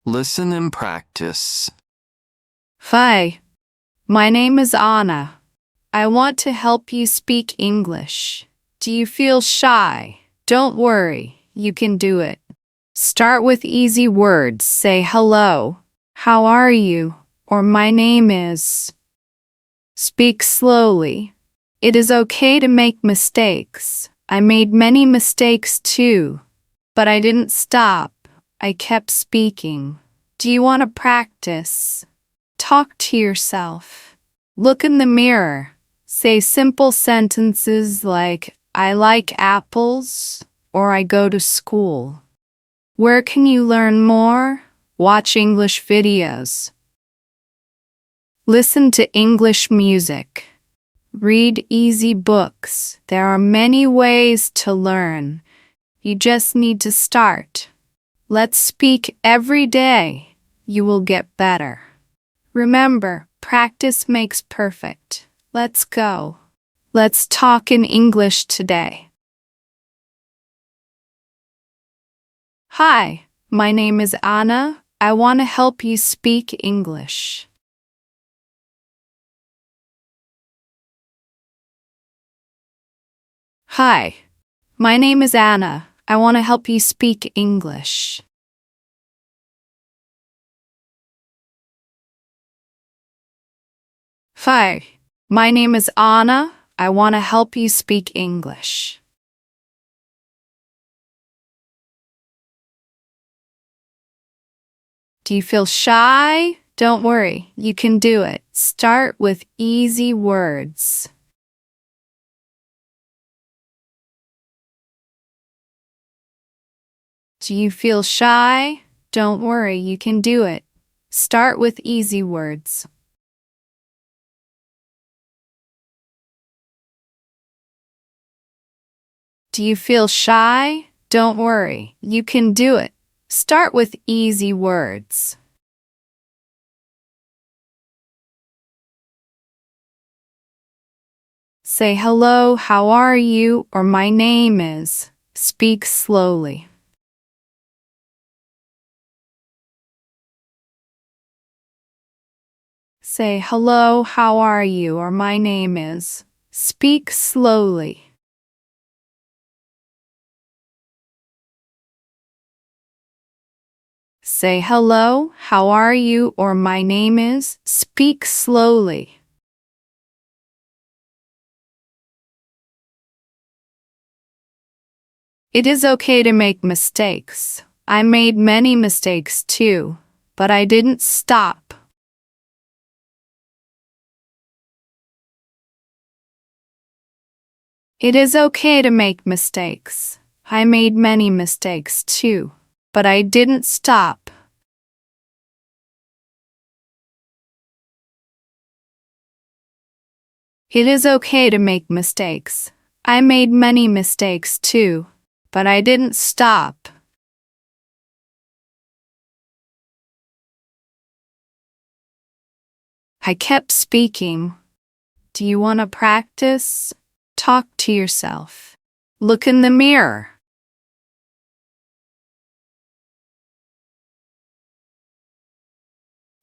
Listen and practice. Hi, my name is Anna. I want to help you speak English. Do you feel shy? Don't worry, you can do it. Start with easy words. Say hello, how are you, or my name is. Speak slowly. It is okay to make mistakes. I made many mistakes too, but I didn't stop. I kept speaking. Do you want to practice? Talk to yourself. Look in the mirror. Say simple sentences like, I like apples, or I go to school. Where can you learn more? Watch English videos. Listen to English music. Read easy books. There are many ways to learn. You just need to start. Let's speak every day. You will get better. Remember, practice makes perfect. Let's go. Let's talk in English today. Hi, my name is Anna. I want to help you speak English. Hi, my name is Anna. I want to help you speak English. Hi, my name is Anna. I want to help you speak English. Do you feel shy? Don't worry, you can do it. Start with easy words. Do you feel shy? Don't worry, you can do it. Start with easy words. Do you feel shy? Don't worry, you can do it. Start with easy words. Say hello, how are you, or my name is. Speak slowly. Say hello, how are you, or my name is. Speak slowly. Say hello, how are you, or my name is. Speak slowly. It is okay to make mistakes. I made many mistakes too, but I didn't stop. It is okay to make mistakes. I made many mistakes too, but I didn't stop. It is okay to make mistakes. I made many mistakes too, but I didn't stop. I kept speaking. Do you want to practice? Talk to yourself. Look in the mirror.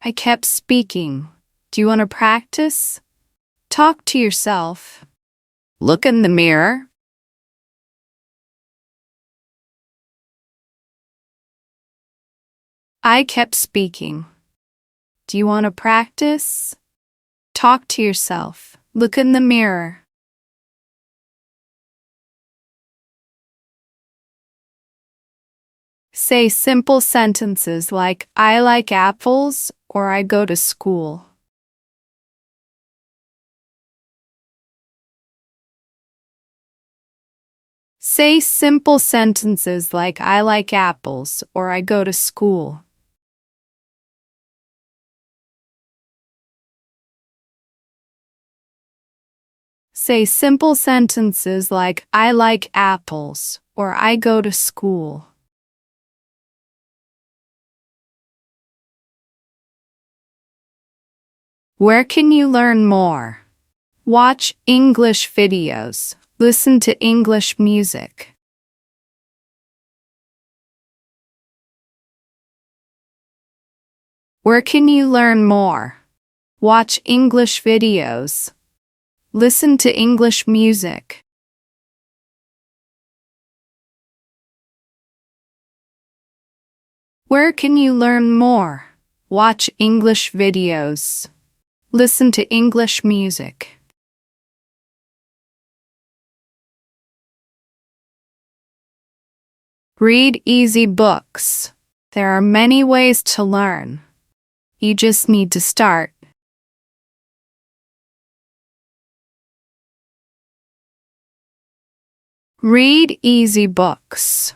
I kept speaking. Do you want to practice? Talk to yourself. Look in the mirror. I kept speaking. Do you want to practice? Talk to yourself. Look in the mirror. Say simple sentences like, I like apples, or I go to school. Say simple sentences like, I like apples, or I go to school. Say simple sentences like, I like apples, or I go to school. Where can you learn more? Watch English videos. Listen to English music. Where can you learn more? Watch English videos. Listen to English music. Where can you learn more? Watch English videos. Listen to English music. Read easy books. There are many ways to learn. You just need to start. Read easy books.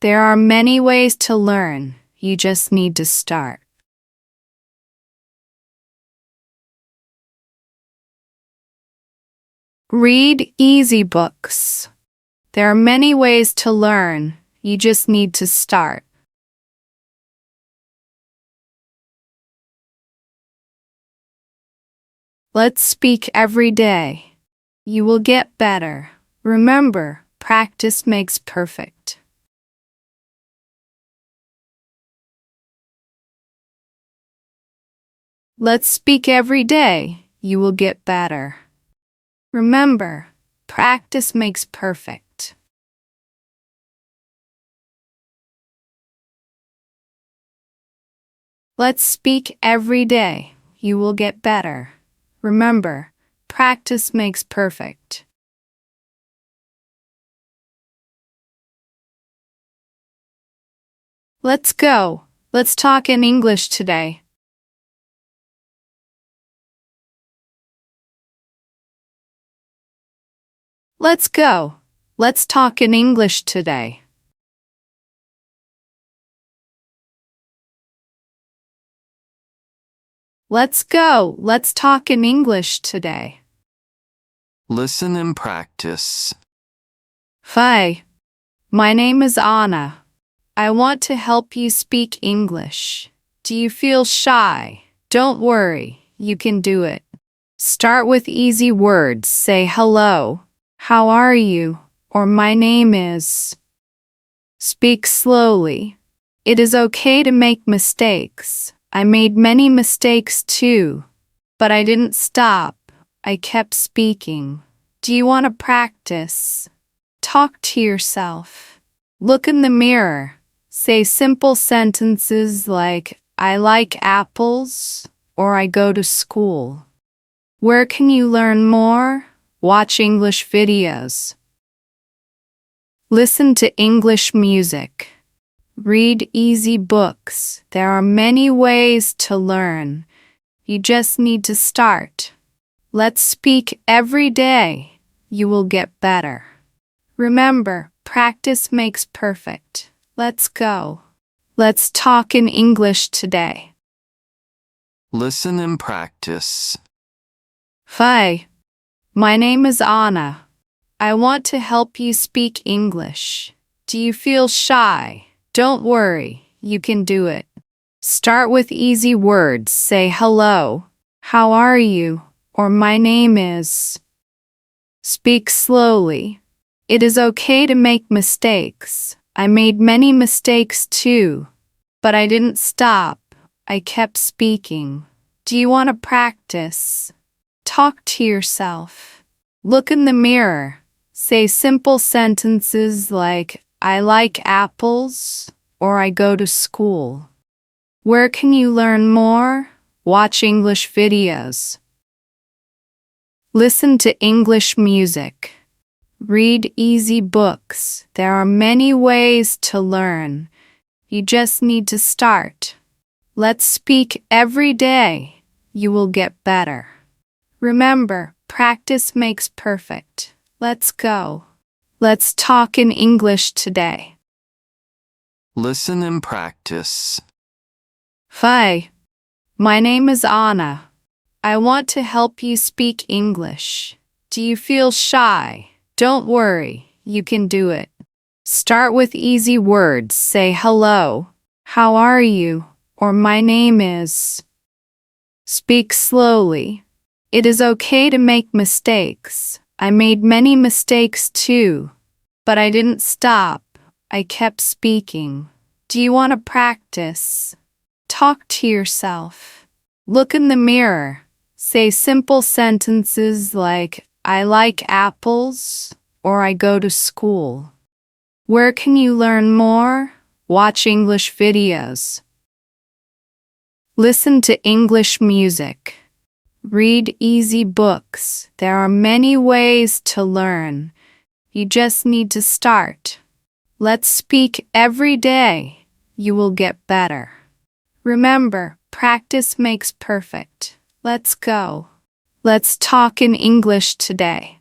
There are many ways to learn. You just need to start. Read easy books. There are many ways to learn. You just need to start. Let's speak every day. You will get better. Remember, practice makes perfect. Let's speak every day. You will get better. Remember, practice makes perfect. Let's speak every day. You will get better. Remember, practice makes perfect. Let's go. Let's talk in English today. Let's go. Let's talk in English today. Let's go. Let's talk in English today. Listen and practice. Hi. My name is Anna. I want to help you speak English. Do you feel shy? Don't worry. You can do it. Start with easy words. Say hello. How are you? Or my name is. Speak slowly. It is okay to make mistakes. I made many mistakes too. But I didn't stop. I kept speaking. Do you want to practice? Talk to yourself. Look in the mirror. Say simple sentences like, I like apples, or I go to school. Where can you learn more? Watch English videos. Listen to English music. Read easy books. There are many ways to learn. You just need to start. Let's speak every day. You will get better. Remember, practice makes perfect. Let's go. Let's talk in English today. Listen and practice. Hi. My name is Anna. I want to help you speak English. Do you feel shy? Don't worry, you can do it. Start with easy words. Say hello. How are you? Or my name is. Speak slowly. It is okay to make mistakes. I made many mistakes too. But I didn't stop. I kept speaking. Do you want to practice? Talk to yourself. Look in the mirror. Say simple sentences like, I like apples, or I go to school. Where can you learn more? Watch English videos. Listen to English music. Read easy books. There are many ways to learn. You just need to start. Let's speak every day. You will get better. Remember, practice makes perfect. Let's go. Let's talk in English today. Listen and practice. Hi. My name is Anna. I want to help you speak English. Do you feel shy? Don't worry, you can do it. Start with easy words. Say hello. How are you? Or my name is. Speak slowly. It is okay to make mistakes. I made many mistakes too. But I didn't stop. I kept speaking. Do you want to practice? Talk to yourself. Look in the mirror. Say simple sentences like, I like apples, or I go to school. Where can you learn more? Watch English videos. Listen to English music. Read easy books. There are many ways to learn. You just need to start. Let's speak every day. You will get better. Remember, practice makes perfect. Let's go. Let's talk in English today.